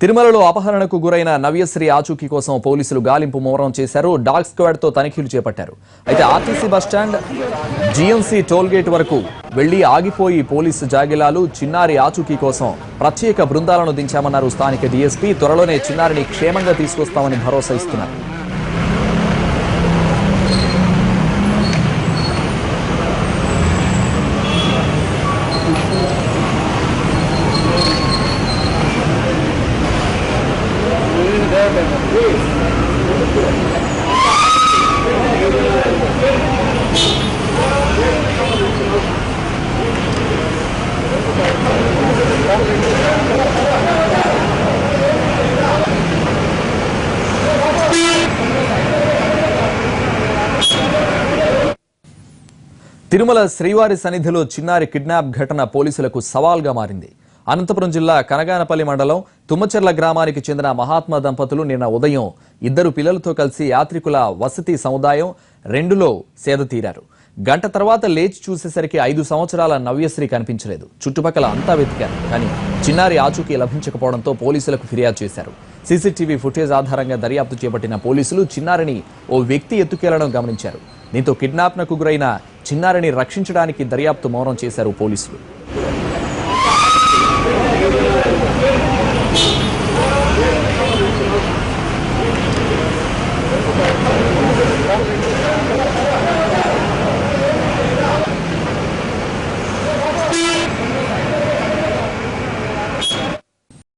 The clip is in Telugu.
తిరుమలలో అపహరణకు గురైన నవ్యశ్రీ ఆచూకీ కోసం పోలీసులు గాలింపు ముమ్మరం చేశారు. డాగ్ స్క్వాడ్ తో తనిఖీలు చేపట్టారు. అయితే RTC bus stand GMC toll gate వరకు వెళ్లి ఆగిపోయి పోలీసు జాగిలాలు చిన్నారి ఆచూకీ కోసం ప్రత్యేక బృందాలను దించామన్నారు స్థానిక డీఎస్పీ. త్వరలోనే చిన్నారిని క్షేమంగా తీసుకొస్తామని భరోసా ఇస్తున్నారు. తిరుమల శ్రీవారి సన్నిధిలో చిన్నారి కిడ్నాప్ ఘటన పోలీసులకు సవాల్గా మారింది. అనంతపురం జిల్లా కనగానపల్లి మండలం తుమ్మచెర్ల గ్రామానికి చెందిన మహాత్మా దంపతులు నిన్న ఉదయం 2 పిల్లలతో కలిసి యాత్రికుల వసతి సముదాయం 2లో సేద తీరారు. గంట తర్వాత లేచి చూసేసరికి 5 సంవత్సరాల నవ్యశ్రీ కనిపించలేదు. చుట్టుపక్కల అంతా వెతికారు, కానీ చిన్నారి ఆచూకీ లభించకపోవడంతో పోలీసులకు ఫిర్యాదు చేశారు. సీసీటీవీ ఫుటేజ్ ఆధారంగా దర్యాప్తు చేపట్టిన పోలీసులు చిన్నారిని ఓ వ్యక్తి ఎత్తుకెళ్లడం గమనించారు. దీంతో కిడ్నాప్నకు గురైన చిన్నారిని రక్షించడానికి దర్యాప్తు ముమ్మరం చేశారు పోలీసులు.